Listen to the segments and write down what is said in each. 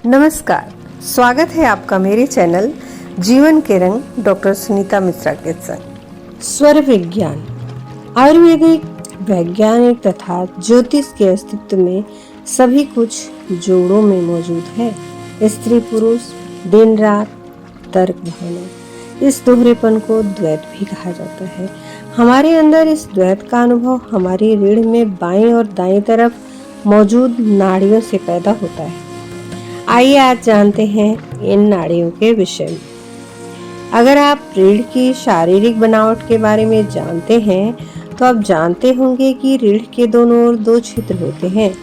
नमस्कार, स्वागत है आपका मेरे चैनल जीवन के रंग डॉक्टर सुनीता मिश्रा के संग। स्वर विज्ञान आयुर्वेदिक वैज्ञानिक तथा ज्योतिष के अस्तित्व में सभी कुछ जोड़ों में मौजूद है। स्त्री पुरुष, दिन रात, तर्क भावना, इस दोहरेपन को द्वैत भी कहा जाता है। हमारे अंदर इस द्वैत का अनुभव हमारी रीढ़ में बाईं और दाईं तरफ मौजूद नाड़ियों से पैदा होता है। आइए आज जानते हैं इन नाड़ियों के विषय में। अगर आप रीढ़ की शारीरिक बनावट के बारे में जानते हैं तो आप जानते होंगे कि रीढ़ के दोनों ओर दो छिद्र होते हैं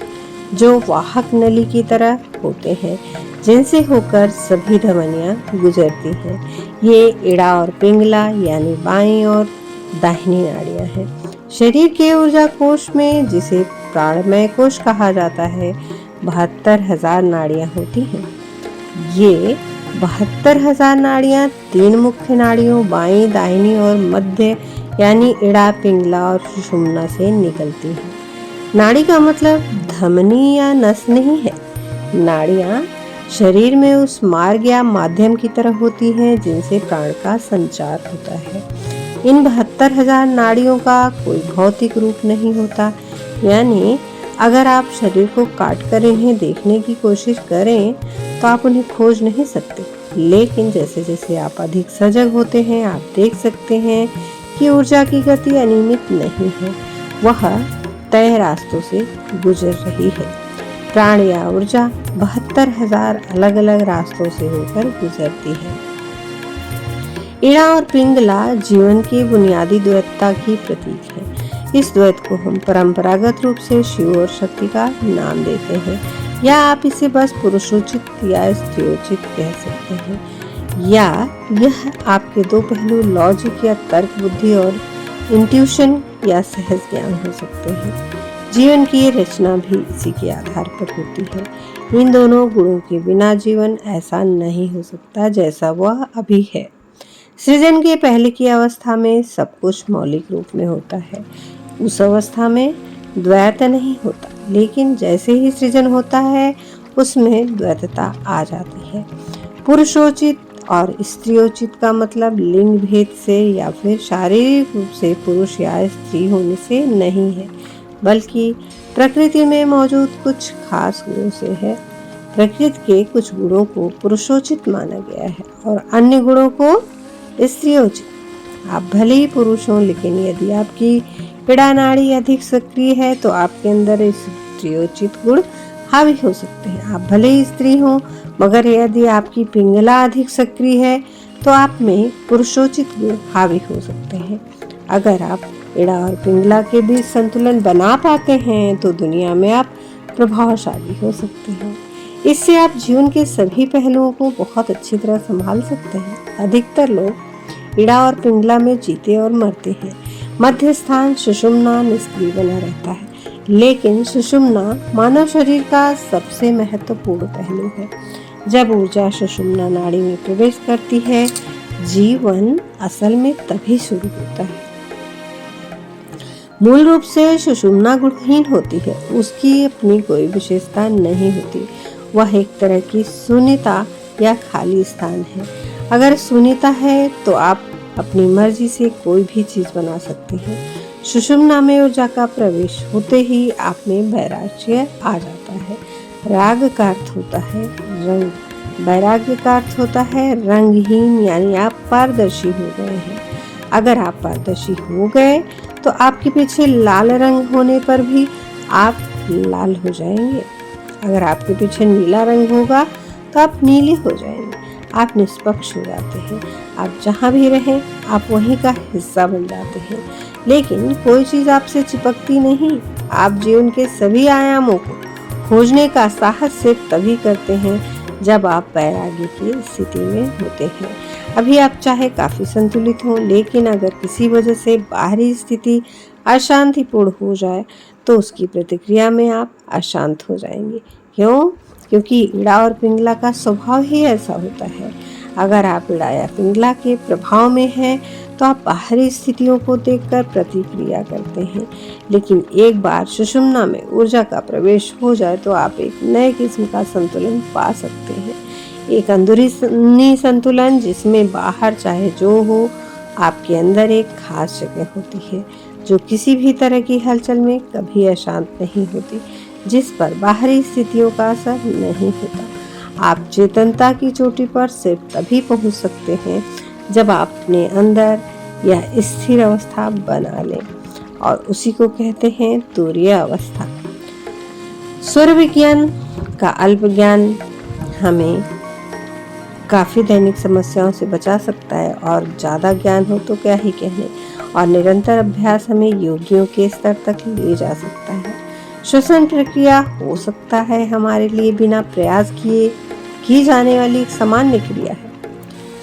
जो वाहक नली की तरह होते हैं, जिनसे होकर सभी धमनियां गुजरती हैं। ये इड़ा और पिंगला यानी बाईं और दाहिनी नाड़ियां हैं। शरीर के ऊर्जा कोश में, जिसे प्राणमय कोश कहा जाता है, 72,000 नाड़ियां होती हैं। ये 72,000 नाड़ियां तीन मुख्य नाड़ियों बाईं, दाहिनी और मध्य यानी इड़ा, पिंगला और सुषुम्ना से निकलती हैं। नाड़ी का मतलब धमनी या नस नहीं है। नाड़ियां शरीर में उस मार्ग या माध्यम की तरह होती हैं जिनसे प्राण का संचार होता है। इन 72,000 नाड़ियों का कोई भौतिक रूप नहीं होता, यानी अगर आप शरीर को काट कर इन्हें देखने की कोशिश करें तो आप उन्हें खोज नहीं सकते। लेकिन जैसे जैसे आप अधिक सजग होते हैं, आप देख सकते हैं कि ऊर्जा की गति अनियमित नहीं है, वह तय रास्तों से गुजर रही है। प्राण या ऊर्जा 72,000 अलग अलग रास्तों से होकर गुजरती है। इड़ा और पिंगला जीवन की बुनियादी द्वैतता की प्रतीक है। इस द्वैत को हम परंपरागत रूप से शिव और शक्ति का नाम देते हैं, या आप इसे बस पुरुषोचित या स्त्रियोचित कह सकते हैं। या यह आपके दो पहलू लॉजिक या तर्क बुद्धि और इंट्यूशन या सहज ज्ञान हो सकते हैं। जीवन की रचना भी इसी के आधार पर होती है। इन दोनों गुणों के बिना जीवन ऐसा नहीं हो सकता जैसा वह अभी है। सृजन के पहले की अवस्था में सब कुछ मौलिक रूप में होता है। उस अवस्था में द्वैत नहीं होता, लेकिन जैसे ही सृजन होता है उसमें द्वैतता आ जाती है। पुरुषोचित और स्त्रियोचित का मतलब लिंग भेद से या फिर शारीरिक रूप से पुरुष या स्त्री होने से नहीं है, बल्कि प्रकृति में मौजूद कुछ खास गुणों से है। प्रकृति के कुछ गुणों को पुरुषोचित माना गया है और अन्य गुणों को स्त्रियोचित। आप भले ही पुरुष हों, लेकिन यदि आपकी इड़ा नाड़ी अधिक सक्रिय है तो आपके अंदर स्त्रियोचित गुण हावी हो सकते हैं। आप भले ही स्त्री हों, मगर यदि आपकी पिंगला अधिक सक्रिय है तो आप में पुरुषोचित गुण हावी हो सकते हैं। अगर आप इड़ा और पिंगला के बीच संतुलन बना पाते हैं तो दुनिया में आप प्रभावशाली हो सकते हैं। इससे आप जीवन के सभी पहलुओं को बहुत अच्छी तरह संभाल सकते हैं। अधिकतर लोग इड़ा और पिंगला में जीते और मरते हैं। मध्य स्थान सुषुम्ना निष्क्रिय बना रहता है, लेकिन सुषुम्ना मानव शरीर का सबसे महत्वपूर्ण पहलू है। जब ऊर्जा सुषुम्ना नाड़ी में प्रवेश करती है, जीवन असल में तभी शुरू होता है। मूल रूप से सुषुम्ना गुणहीन होती है, उसकी अपनी कोई विशेषता नहीं होती। वह एक तरह की शून्यता या खाली स्थान है। अगर शून्यता है तो आप अपनी मर्जी से कोई भी चीज बना सकते हैं। सुषुम्ना में ऊर्जा का प्रवेश होते ही आप में वैराग्य आ जाता है। राग का अर्थ होता है रंग, वैराग्य का अर्थ होता है रंगहीन, यानी आप पारदर्शी हो गए हैं। अगर आप पारदर्शी हो गए तो आपके पीछे लाल रंग होने पर भी आप लाल हो जाएंगे। अगर आपके पीछे नीला रंग होगा तो आप नीले हो जाएंगे। आप निष्पक्ष हो जाते हैं। आप जहाँ भी रहें आप वहीं का हिस्सा बन जाते हैं। लेकिन कोई चीज़ आपसे चिपकती नहीं। आप जीवन के सभी आयामों को खोजने का साहस सिर्फ तभी करते हैं जब आप वैराग्य की स्थिति में होते हैं। अभी आप चाहे काफी संतुलित हो, लेकिन अगर किसी वजह से बाहरी स्थिति अशांतिपूर्ण हो जाए तो उसकी प्रतिक्रिया में आप अशांत हो जाएंगे। क्यों? क्योंकि इड़ा और पिंगला का स्वभाव ही ऐसा होता है। अगर आप इड़ा या पिंगला के प्रभाव में हैं तो आप बाहरी स्थितियों को देखकर प्रतिक्रिया करते हैं, लेकिन एक बार सुषुम्ना में ऊर्जा का प्रवेश हो जाए तो आप एक नए किस्म का संतुलन पा सकते हैं, एक अंदरूनी संतुलन जिसमें बाहर चाहे जो हो, आपके अंदर एक खास जगह होती है जो किसी भी तरह की हलचल में कभी अशांत नहीं होती, जिस पर बाहरी स्थितियों का असर नहीं होता। आप चेतनता की चोटी पर सिर्फ तभी पहुंच सकते हैं जब आप अपने अंदर यह स्थिर अवस्था बना लें, और उसी को कहते हैं तुरीय अवस्था। स्वर विज्ञान का अल्प ज्ञान हमें काफी दैनिक समस्याओं से बचा सकता है, और ज्यादा ज्ञान हो तो क्या ही कहने, और निरंतर अभ्यास हमें योगियों के स्तर तक ले जा सकता है। श्वसन प्रक्रिया हो सकता है हमारे लिए बिना प्रयास किए की जाने वाली एक सामान्य क्रिया है।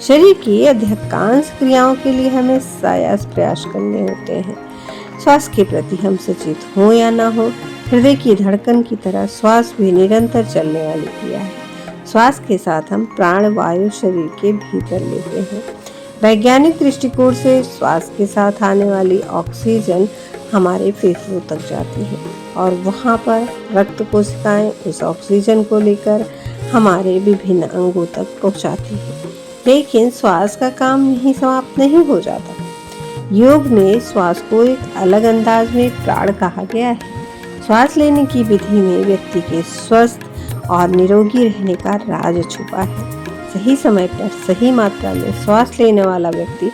शरीर की अधिकांश क्रियाओं के लिए हमें सायास प्रयास करने होते हैं। श्वास के प्रति हम सचेत हो या ना हो, हृदय की धड़कन की तरह श्वास भी निरंतर चलने वाली क्रिया है। श्वास के साथ हम प्राण वायु शरीर के भीतर लेते हैं। वैज्ञानिक दृष्टिकोण से श्वास के साथ आने वाली ऑक्सीजन हमारे फेफड़ों तक जाती है, और वहां पर रक्त कोशिकाएं उस ऑक्सीजन को लेकर हमारे विभिन्न अंगों तक पहुंचाती है। लेकिन श्वास का काम यहीं समाप्त नहीं हो जाता। योग में श्वास को एक अलग अंदाज में प्राण कहा गया है। श्वास लेने की विधि में व्यक्ति के स्वस्थ और निरोगी रहने का राज छुपा है। सही समय पर सही मात्रा में श्वास लेने वाला व्यक्ति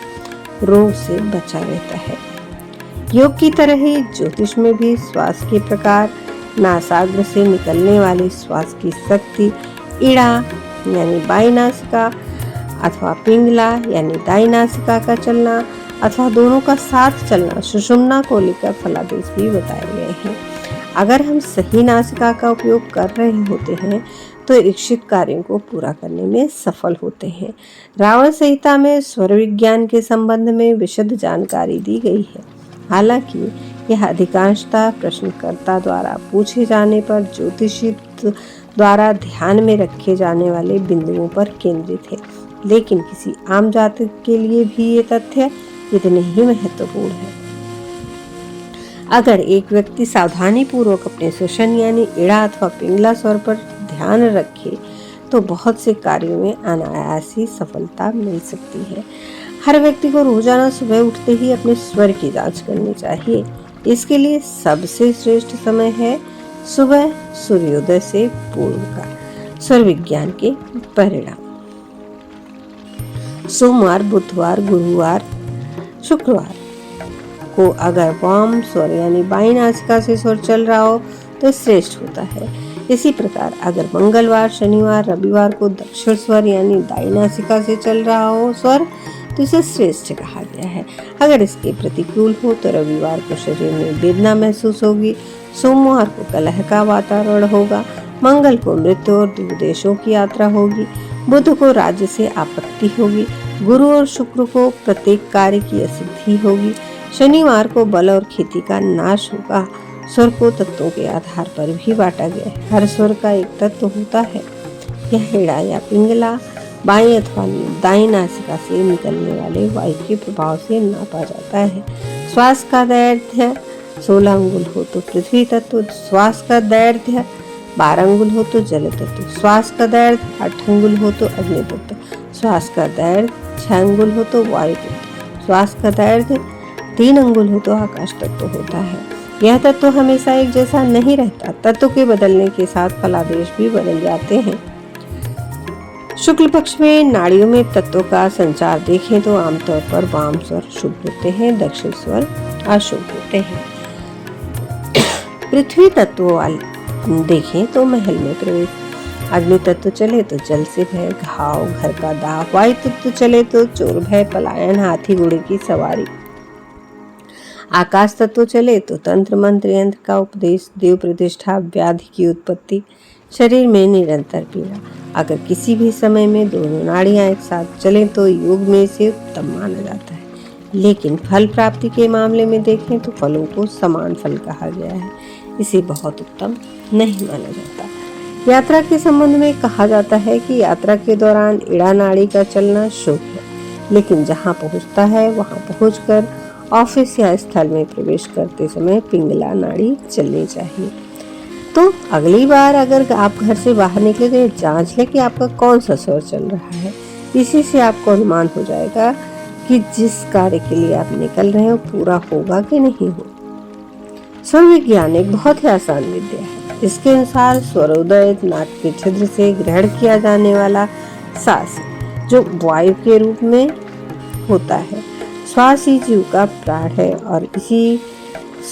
रोग से बचा रहता है। योग की तरह ही ज्योतिष में भी श्वास के प्रकार, नासाग्र से निकलने वाली श्वास की शक्ति, इड़ा यानी बाई नासिका अथवा पिंगला यानी दाई नासिका का चलना अथवा दोनों का साथ चलना, सुषुम्ना को लेकर फलादेश भी बताए गए हैं। अगर हम सही नासिका का उपयोग कर रहे होते हैं तो इच्छित कार्यों को पूरा करने में सफल होते हैं। रावण संहिता में स्वर विज्ञान के संबंध में विशद जानकारी दी गई है। हालांकि यह अधिकांशतः प्रश्नकर्ता द्वारा पूछे जाने पर ज्योतिषी द्वारा ध्यान में रखे जाने वाले बिंदुओं पर केंद्रित है, लेकिन किसी आम जातक के लिए भी ये तथ्य इतने ही महत्वपूर्ण है। अगर एक व्यक्ति सावधानी पूर्वक अपने श्वसन यानी इड़ा अथवा पिंगला स्वर पर ध्यान रखे तो बहुत से कार्यों में अनायास ही सफलता मिल सकती है। हर व्यक्ति को रोजाना सुबह उठते ही अपने स्वर की जांच करनी चाहिए। इसके लिए सबसे श्रेष्ठ समय है सुबह सूर्योदय से पूर्व का। स्वर विज्ञान के परिणाम: सोमवार, बुधवार, गुरुवार, शुक्रवार को अगर वाम स्वर यानी बाई नासिका से स्वर चल रहा हो तो श्रेष्ठ होता है। इसी प्रकार अगर मंगलवार, शनिवार, रविवार को दक्षिण स्वर यानी दाई नासिका से चल रहा हो स्वर तो इसे श्रेष्ठ कहा गया है। अगर इसके प्रतिकूल हो तो रविवार को शरीर में वेदना महसूस होगी, सोमवार को कलह का वातावरण होगा, मंगल को मृत्यु और विदेशों की यात्रा होगी, बुध को राज्य से आपत्ति होगी, गुरु और शुक्र को प्रत्येक कार्य की असिद्धि होगी, शनिवार को बल और खेती का नाश होगा। स्वर को तत्वों के आधार पर भी बांटा गया है। हर स्वर का एक तत्व होता है। यह हेड़ा या पिंगला बाएं अथवा दाएं नासिका से निकलने वाले वायु के प्रभाव से नापा जाता है। श्वास का दैर्घ्य 16 अंगुल हो तो पृथ्वी तत्व, श्वास का दैर्घ्य 12 अंगुल हो तो जल तत्व, श्वास का दैर्घ्य 8 अंगुल हो तो अग्नि तत्व, श्वास का दैर्घ्य 6 अंगुल हो तो वायु तत्व, श्वास का दैर्घ्य 3 अंगुल हो तो आकाश तत्व होता है। यह तत्व हमेशा एक जैसा नहीं रहता। तत्व के बदलने के साथ फलादेश भी बदल जाते हैं। शुक्ल पक्ष में नाड़ियों में तत्वों का संचार देखें तो आमतौर पर वाम स्वर शुभ होते हैं, दक्षिण स्वर अशुभ होते हैं। पृथ्वी तत्व वाले देखें तो महल में प्रवेश, अग्नि तत्व चले तो जल से भय, घाव, घर का दाह, वायु तत्व चले तो चोर भय, पलायन, हाथी घोड़े की सवारी, आकाश तत्व चले तो तंत्र मंत्र यंत्र का उपदेश, देव प्रतिष्ठा, व्याधि की उत्पत्ति, शरीर में निरंतर पीड़ा। अगर किसी भी समय में दोनों नाड़ियां एक साथ चलें तो योग में इसे उत्तम माना जाता है। लेकिन फल प्राप्ति के मामले में देखें तो फलों को समान फल कहा गया है, इसे बहुत उत्तम नहीं माना जाता। यात्रा के संबंध में कहा जाता है कि यात्रा के दौरान इड़ा नाड़ी का चलना शुभ है। लेकिन जहाँ पहुँचता है वहाँ पहुँचकर ऑफिस या स्थल में प्रवेश करते समय पिंगला नाड़ी चलनी चाहिए। तो अगली बार अगर आप घर से बाहर निकले तो जांच लें कि आपका कौन सा स्वर चल रहा है। इसी से आपको अनुमान हो जाएगा कि जिस कार्य के लिए आप निकल रहे हो पूरा होगा कि नहीं हो। स्वर विज्ञान एक बहुत ही आसान विद्या है। इसके अनुसार स्वरोदय नाक के छिद्र से ग्रहण किया जाने वाला श्वास जो वायु के रूप में होता है। श्वास ही जीव का प्राण है और इसी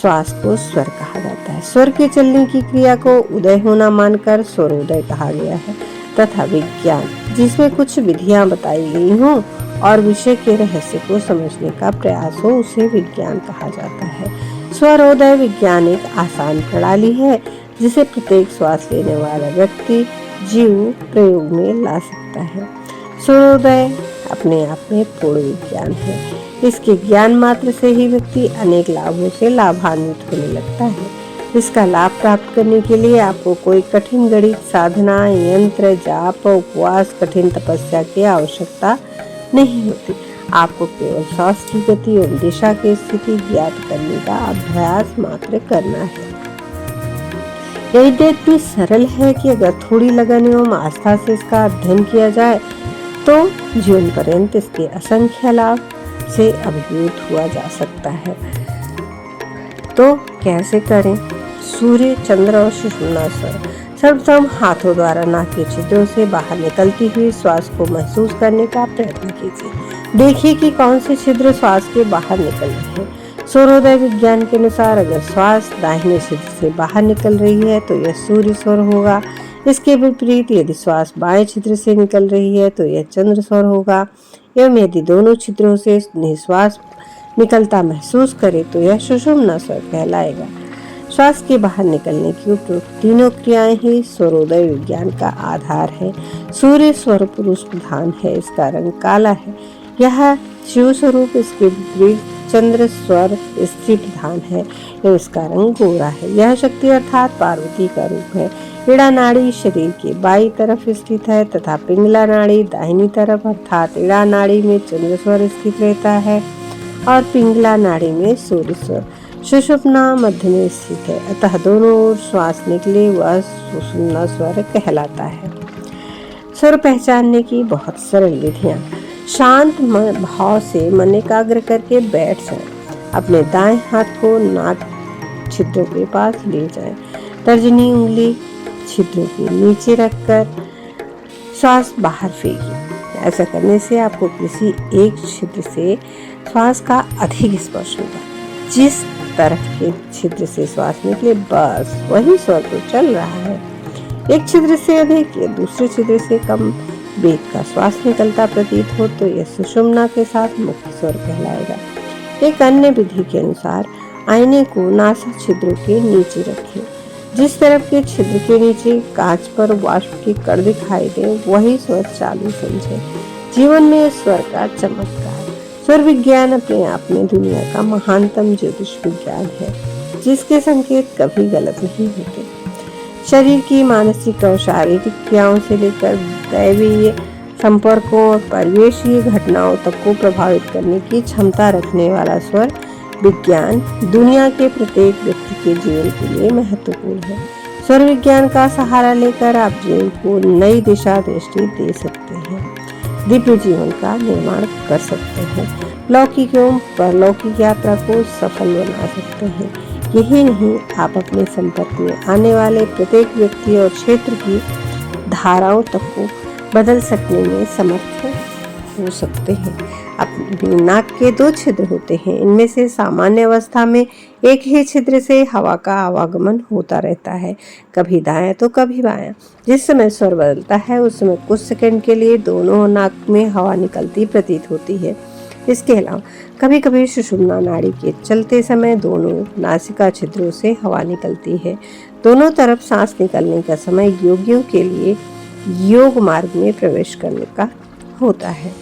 श्वास को स्वर कहा जाता है। स्वर के चलने की क्रिया को उदय होना मानकर स्वरोदय कहा गया है तथा विज्ञान जिसमें कुछ विधियां बताई गई हों और विषय के रहस्य को समझने का प्रयास हो उसे विज्ञान कहा जाता है। स्वरोदय विज्ञान एक आसान प्रणाली है जिसे प्रत्येक श्वास लेने वाला व्यक्ति जीव प्रयोग में ला सकता है। स्वरोदय अपने आप में पूर्ण विज्ञान है। इसके ज्ञान मात्र से ही व्यक्ति अनेक लाभों से लाभान्वित होने लगता है। इसका लाभ प्राप्त करने के लिए आपको कोई कठिन गणित साधना यंत्र जाप उपवास कठिन तपस्या की आवश्यकता नहीं होती। आपको केवल श्वास की गति और दिशा की स्थिति ज्ञात करने का अभ्यास मात्र करना है। यह विद्या इतनी सरल है कि अगर थोड़ी लगन एवं आस्था से इसका अध्ययन किया जाए तो जीवन पर्यंत इसके असंख्य लाभ से अभिभूत हुआ जा सकता है। तो कैसे करें? सूर्य चंद्र और सुषुम्ना स्वर। सर्वप्रथम हाथों द्वारा नाक के छिद्रों से बाहर निकलती हुई श्वास को महसूस करने का प्रयत्न कीजिए। देखिए कि कौन से छिद्र श्वास के बाहर निकल रहे हैं। स्वरोदय विज्ञान के अनुसार अगर श्वास दाहिने छिद्र से बाहर निकल रही है तो यह सूर्य स्वर होगा। इसके विपरीत यदि श्वास बाएं छिद्र से निकल रही है तो यह चंद्र स्वर होगा। एवं यदि दोनों छिद्रों से निश्वास निकलता महसूस करे तो यह सुषुम्ना स्वर कहलाएगा। श्वास के बाहर निकलने की उपयुक्त तीनों क्रियाएं ही स्वरोदय विज्ञान का आधार है। सूर्य स्वर पुरुष प्रधान है, इसका रंग काला है। यह शिव स्वरूप, इसके विपरीत चंद्र स्वर स्त्री प्रधान है एवं इसका रंग गोरा है। यह शक्ति अर्थात पार्वती का रूप है। इड़ा नाड़ी शरीर के बाईं तरफ स्थित है तथा पिंगला नाड़ी दाहिनी तरफ अर्थात इड़ा नाड़ी में चंद्र स्वर स्थित रहता है और पिंगला नाड़ी में सूर्य स्वर। सुषुम्ना मध्य में स्थित है अतः दोनों ओर श्वास निकले वह सुषुम्ना स्वर कहलाता है। स्वर पहचानने की बहुत सरल विधियां। शांत भाव से मन एकाग्र करके बैठ जाएं। अपने दाएं हाथ को नाक छिद्रों के पास ले जाएं। तर्जनी उंगली छिद्रों के नीचे रखकर श्वास बाहर फेंकिए। ऐसा करने से आपको किसी एक छिद्र से श्वास का अधिक स्पर्श होगा। जिस तरफ के छिद्र से श्वास निकले बस वही स्वर तो चल रहा है। एक छिद्र से अधिक या दूसरे छिद्र से कम वेग का श्वास निकलता प्रतीत हो तो यह सुषुम्ना के साथ मुख्य स्वर कहलाएगा। एक अन्य विधि के अनुसार आईने को नासा छिद्रों के नीचे रखें। जिस तरफ के छिद्र के नीचे कांच पर वाष्प की कण दिखाई दे वही स्वर चालू समझे। जीवन में स्वर का चमत्कार। स्वर विज्ञान अपने आप में दुनिया का महानतम ज्योतिष विज्ञान है जिसके संकेत कभी गलत नहीं होते। शरीर की मानसिक और शारीरिक क्रियाओं से लेकर दैवीय संपर्कों और परिवेशीय घटनाओं तक को प्रभावित करने की क्षमता रखने वाला स्वर विज्ञान दुनिया के प्रत्येक व्यक्ति के जीवन के लिए महत्वपूर्ण है। स्वर विज्ञान का सहारा लेकर आप जीवन को नई दिशा दृष्टि दे सकते हैं, दिव्य जीवन का निर्माण कर सकते हैं, लौकिक एवं परलौकिक यात्रा को सफल बना सकते हैं। यही नहीं, आप अपने संपर्क में आने वाले प्रत्येक व्यक्ति और क्षेत्र की धाराओं तक को बदल सकने में समर्थ हो सकते हैं। अपनी नाक के 2 छिद्र होते हैं। इनमें से सामान्य अवस्था में एक ही छिद्र से हवा का आवागमन होता रहता है, कभी दायां तो कभी बायां। जिस समय स्वर बदलता है उस समय कुछ सेकंड के लिए दोनों नाक में हवा निकलती प्रतीत होती है। इसके अलावा कभी कभी सुषुम्ना नाड़ी के चलते समय दोनों नासिका छिद्रों से हवा निकलती है। दोनों तरफ सांस निकलने का समय योगियों के लिए योग मार्ग में प्रवेश करने का होता है।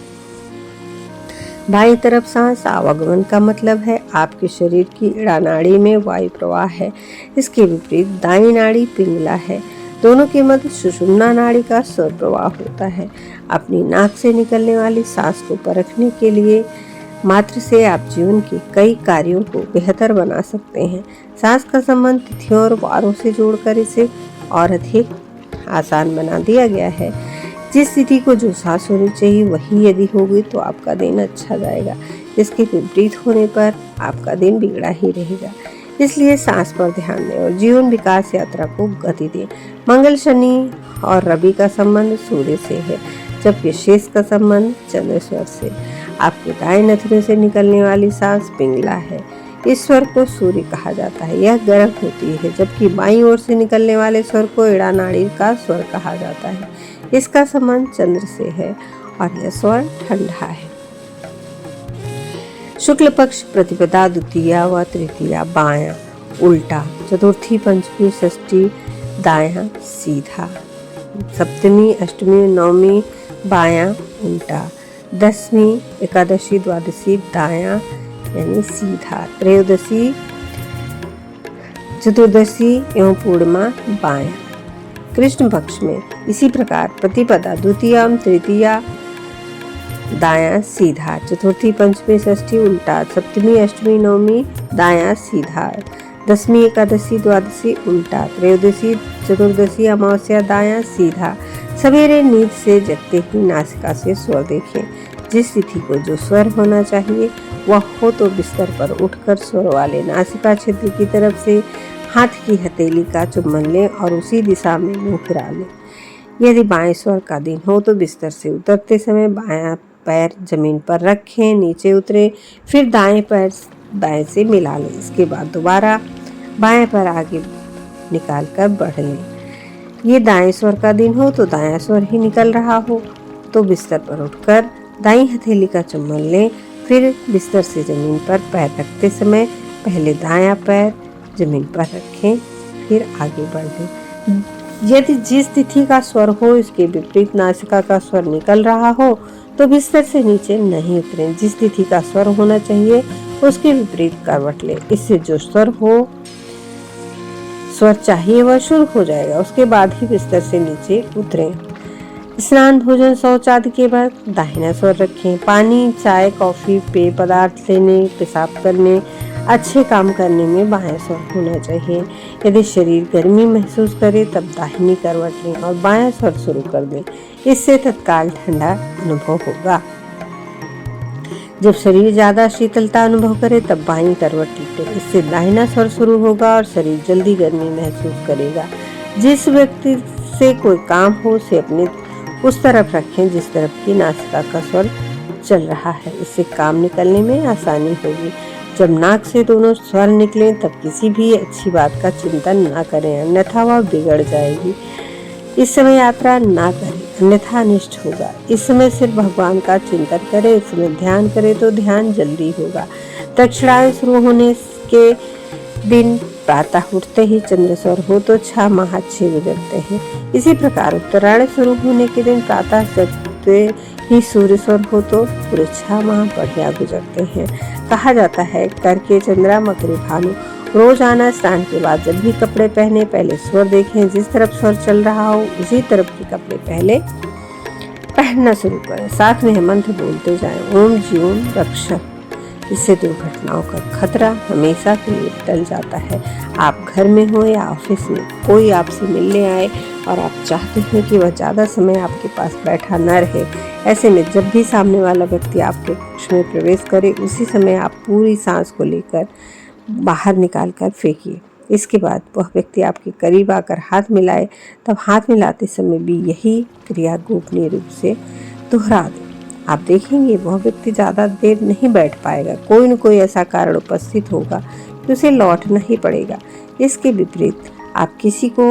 बाईं तरफ सांस आवागमन का मतलब है आपके शरीर की इड़ा नाड़ी में वायु प्रवाह है। इसके विपरीत दाईं नाड़ी पिंगला है। दोनों के मध्य सुषुम्ना नाड़ी का स्वर प्रवाह होता है। अपनी नाक से निकलने वाली सांस को परखने के लिए मात्र से आप जीवन के कई कार्यों को बेहतर बना सकते हैं। सांस का संबंध तिथियों और वारों से जोड़कर इसे और अधिक आसान बना दिया गया है। जिस तिथि को जो सांस होनी चाहिए वही यदि होगी तो आपका दिन अच्छा जाएगा। इसके विपरीत होने पर आपका दिन बिगड़ा ही रहेगा। इसलिए सांस पर ध्यान दें और जीवन विकास यात्रा को गति दें। मंगल, शनि और रवि का संबंध सूर्य से है, जबकि शेष का संबंध चंद्रेश्वर से। आपके दाएं नथुने से निकलने वाली सांस पिंगला है। इस स्वर को सूर्य कहा जाता है, यह गर्म होती है, जबकि बाईं ओर से निकलने वाले स्वर को इड़ा नाड़ी का स्वर कहा जाता है। इसका संबंध चंद्र से है और यह स्वर ठंडा है। शुक्ल पक्ष प्रतिपदा, द्वितीया व तृतीया बायां उल्टा, चतुर्थी, पंचमी, षष्ठी दायां सीधा, सप्तमी, अष्टमी, नवमी बायां उल्टा, दसवीं, एकादशी, द्वादशी दायां यानी सीधा, त्रयोदशी, चतुर्दशी एवं पूर्णिमा बायां। कृष्ण पक्ष में इसी प्रकार प्रतिपदा, द्वितीया, तृतीया दायां सीधा, चतुर्थी, पंचमी, षष्ठी उल्टा, सप्तमी, अष्टमी, नवमी दायां सीधा, दसवीं, एकादशी, द्वादशी उल्टा, त्रयोदशी, चतुर्दशी, अमावस्या दायां सीधा। सवेरे नींद से जगते ही नासिका से स्वर देखें। जिस तिथि को जो स्वर होना चाहिए वह हो तो बिस्तर पर उठकर स्वर वाले नासिका छिद्र की तरफ से हाथ की हथेली का चुम्बन लें और उसी दिशा में मुंह फिरा लें। यदि बाएं स्वर का दिन हो तो बिस्तर से उतरते समय बायां पैर जमीन पर रखें, नीचे उतरे, फिर दाएं पैर दाएं से मिला लें। इसके बाद दोबारा बाएं पैर आगे निकाल कर बढ़ लें। ये दाएं स्वर का दिन हो तो दायां स्वर ही निकल रहा हो तो बिस्तर पर उठकर दाईं हथेली का चुम्बन लें, फिर बिस्तर से जमीन पर पैर रखते समय पहले दायां पैर जमीन पर रखें, फिर आगे बढ़ें। यदि जिस तिथि का स्वर हो इसके विपरीत नासिका का स्वर निकल रहा हो तो बिस्तर से नीचे नहीं उतरें। जिस तिथि का स्वर होना चाहिए उसके विपरीत करवट लें। इससे जो स्वर चाहिए वह शुरू हो जाएगा। उसके बाद ही बिस्तर से नीचे उतरें। स्नान, भोजन, शौच आदि के बाद दाहिना स्वर रखें। पानी, चाय, कॉफी, पेय पदार्थ लेने, पेशाब करने, अच्छे काम करने में बायां स्वर होना चाहिए। यदि शरीर गर्मी महसूस करे तब दाहिनी करवट लें और बायां स्वर शुरू कर दें। इससे तत्काल ठंडा अनुभव होगा। जब शरीर ज्यादा शीतलता अनुभव करे तब बाईं करवट लें। इससे दाहिना स्वर शुरू होगा और शरीर जल्दी गर्मी महसूस करेगा। जिस व्यक्ति से कोई काम हो उसे अपने उस तरफ रखें जिस तरफ की नासिका का स्वर चल रहा है। इससे काम निकलने में आसानी होगी। जब नाक से दोनों स्वर निकलें तब किसी भी अच्छी बात का चिंतन न करें, अन्यथा वह बिगड़ जाएगी। इस समय यात्रा ना करें, अन्यथा अनिष्ट होगा। इस समय सिर्फ भगवान का चिंतन करें। इस समय ध्यान करें तो ध्यान जल्दी होगा। दक्षिणायन शुरू होने के दिन प्रातः उठते ही चंद्र स्वर हो तो 6 माह अच्छे गुजरते हैं। इसी प्रकार उत्तरायण शुरू होने के दिन प्रातः जगते ही सूर्य स्वर हो तो पूरे 6 माह बढ़िया गुजरते हैं। कहा जाता है करके चंद्रा मकरी भानु। रोजाना स्नान के बाद जब भी कपड़े पहने पहले स्वर देखें। जिस तरफ स्वर चल रहा हो उसी तरफ के कपड़े पहले पहनना शुरू करें। साथ में मंत्र बोलते जाएं, ओम जीवन रक्षक। इससे दुर्घटनाओं का खतरा हमेशा के लिए टल जाता है। आप घर में हो या ऑफिस में, कोई आपसे मिलने आए और आप चाहते हैं कि वह ज़्यादा समय आपके पास बैठा न रहे, ऐसे में जब भी सामने वाला व्यक्ति आपके कक्ष में प्रवेश करे उसी समय आप पूरी सांस को लेकर बाहर निकाल कर फेंकिए। इसके बाद वह व्यक्ति आपके करीब आकर हाथ मिलाए तब हाथ मिलाते समय भी यही क्रिया गोपनीय रूप से दोहरा दें। आप देखेंगे वह व्यक्ति ज़्यादा देर नहीं बैठ पाएगा। कोई न कोई ऐसा कारण उपस्थित होगा कि उसे लौटना ही पड़ेगा। इसके विपरीत आप किसी को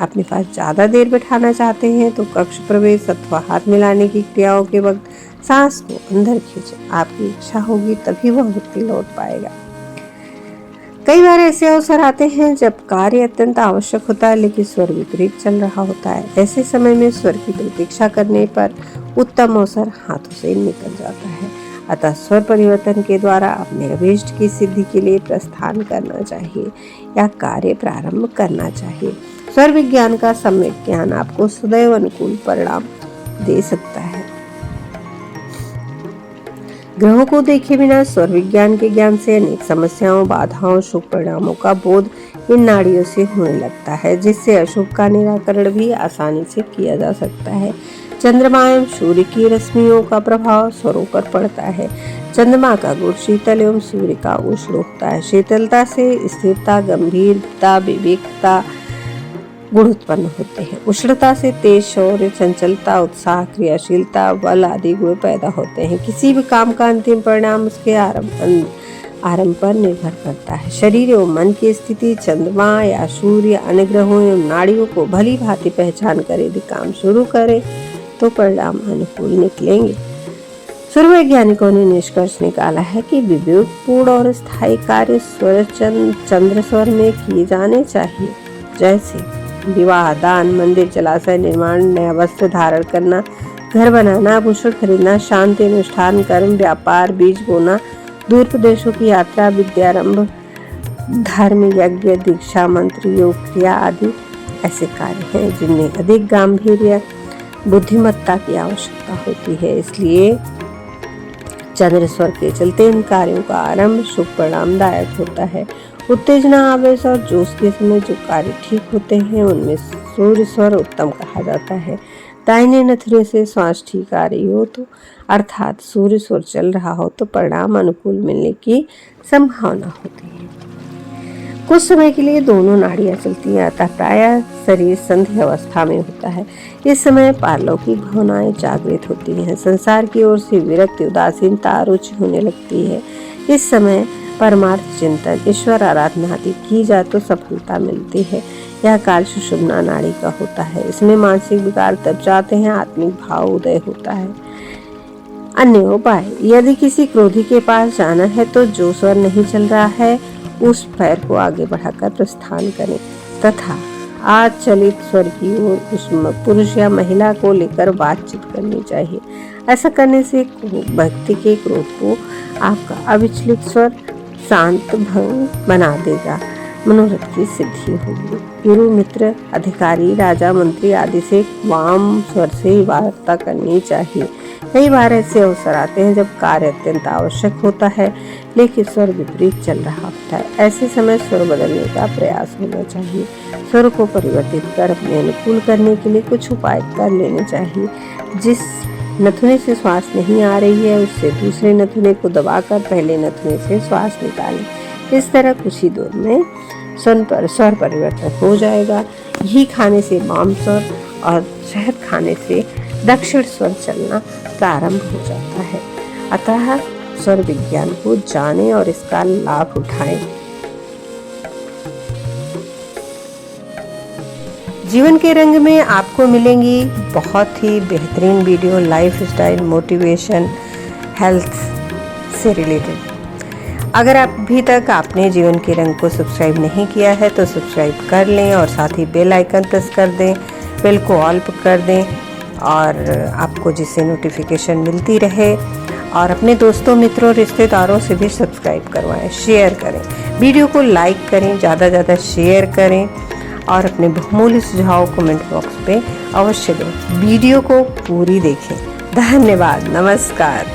अपने पास ज़्यादा देर बैठाना चाहते हैं तो कक्ष प्रवेश अथवा हाथ मिलाने की क्रियाओं के वक्त सांस को अंदर खींचें। आपकी इच्छा होगी तभी वह व्यक्ति लौट पाएगा। कई बार ऐसे अवसर आते हैं जब कार्य अत्यंत आवश्यक होता है लेकिन स्वर विपरीत चल रहा होता है। ऐसे समय में स्वर की प्रतीक्षा करने पर उत्तम अवसर हाथों से निकल जाता है। अतः स्वर परिवर्तन के द्वारा अपने अभीष्ट की सिद्धि के लिए प्रस्थान करना चाहिए या कार्य प्रारंभ करना चाहिए। स्वर विज्ञान का सम्यक ज्ञान आपको सदैव अनुकूल परिणाम दे सकता है। ग्रहों को देखे बिना स्वर विज्ञान के ज्ञान से अनेक समस्याओं, बाधाओं, शुभ परिणामों का बोध इन नाड़ियों से होने लगता है, जिससे अशुभ का निराकरण भी आसानी से किया जा सकता है। चंद्रमा एवं सूर्य की रश्मियों का प्रभाव स्वरों पर पड़ता है। चंद्रमा का गुण शीतल एवं सूर्य का उष्ण होता है। शीतलता से स्थिरता, गंभीरता, विवेकता गुण उत्पन्न होते हैं। उष्णता से तेज, शौर्य, चंचलता, उत्साह, क्रियाशीलता, बल आदि गुण पैदा होते हैं। किसी भी काम का अंतिम परिणाम उसके आरंभ पर निर्भर करता है। शरीर एवं मन की स्थिति, चंद्रमा या सूर्य अन्य ग्रहों एवं नाड़ियों को भली भांति पहचान कर यदि काम शुरू करे तो परिणाम अनुकूल निकलेंगे। स्वर वैज्ञानिकों ने निष्कर्ष निकाला है कि विवेकपूर्ण और स्थायी कार्य स्वर चंद्र स्वर में किए जाने चाहिए, जैसे विवाह, दान, मंदिर, जलाशय निर्माण, नया वस्त्र धारण करना, घर बनाना, आभूषण खरीदना, शांति अनुष्ठान, कर्म, व्यापार, बीज बोना, दूर प्रदेशों की यात्रा, विद्यारंभ, धर्म यज्ञ, दीक्षा, मंत्र, योग क्रिया आदि ऐसे कार्य हैं जिनमें अधिक गांभीर्य, बुद्धिमत्ता की आवश्यकता होती है। इसलिए चंद्र स्वर के चलते इन कार्यों का आरंभ शुभ परिणामदायक होता है। उत्तेजना, आवेश और जोश के समय जो कार्य ठीक होते हैं उनमें सूर्य स्वर उत्तम कहा जाता है। दाहिने नथुने से श्वास ठीक आ रही हो तो अर्थात सूर्य स्वर चल रहा हो तो परिणाम अनुकूल मिलने की संभावना होती है। कुछ समय के लिए दोनों नाड़ियां चलती हैं, अतः प्रायः शरीर संध्या अवस्था में होता है। इस समय पारलौकिक भावनाएं जागृत होती हैं। संसार की ओर से विरक्ति, उदासीनता, रुचि होने लगती है। इस समय परमार्थ चिंतन, ईश्वर आराधना आदि की जाए तो सफलता मिलती है। यह काल सुषुम्ना नाड़ी का होता है। इसमें मानसिक विकार तब जाते हैं, आत्मिक भाव उदय होता है। अन्य उपाय, यदि किसी क्रोधी के पास जाना है तो जो स्वर नहीं चल रहा है उस पैर को आगे बढ़ाकर प्रस्थान करें तथा आचलित स्वर की ओर उस पुरुष या महिला को लेकर बातचीत करनी चाहिए। ऐसा करने से व्यक्ति के क्रोध को आपका अविचलित स्वर शांत भंग बना देगा, मनोरथ की सिद्धि होगी। गुरु, मित्र, अधिकारी, राजा, मंत्री आदि से वाम स्वर से वार्ता करनी चाहिए। कई बार ऐसे अवसर आते हैं जब कार्य अत्यंत आवश्यक होता है लेकिन स्वर विपरीत चल रहा होता है। ऐसे समय स्वर बदलने का प्रयास होना चाहिए। स्वर को परिवर्तित कर अपने अनुकूल करने के लिए कुछ उपाय कर लेने चाहिए। जिस नथुने से श्वास नहीं आ रही है उससे दूसरे नथुने को दबाकर पहले नथुने से श्वास निकालें। इस तरह कुछ ही देर में स्वर परिवर्तन हो जाएगा। घी खाने से वाम स्वर और शहद खाने से दक्षिण स्वर चलना प्रारंभ हो जाता है। अतः स्वर विज्ञान को जानें और इसका लाभ उठाएं। जीवन के रंग में आपको मिलेंगी बहुत ही बेहतरीन video, life style, motivation, health से रिलेटेड। अगर आप अभी तक आपने जीवन के रंग को सब्सक्राइब नहीं किया है तो सब्सक्राइब कर लें और साथ ही बेल आइकन प्रेस कर दें, बेल को ऑल पर कर दें और आपको जिससे नोटिफिकेशन मिलती रहे। और अपने दोस्तों, मित्रों, रिश्तेदारों से भी सब्सक्राइब करवाएं, शेयर करें, वीडियो को लाइक करें, ज़्यादा से ज़्यादा शेयर करें और अपने बहुमूल्य सुझाव कमेंट बॉक्स पे अवश्य दें। वीडियो को पूरी देखें। धन्यवाद। नमस्कार।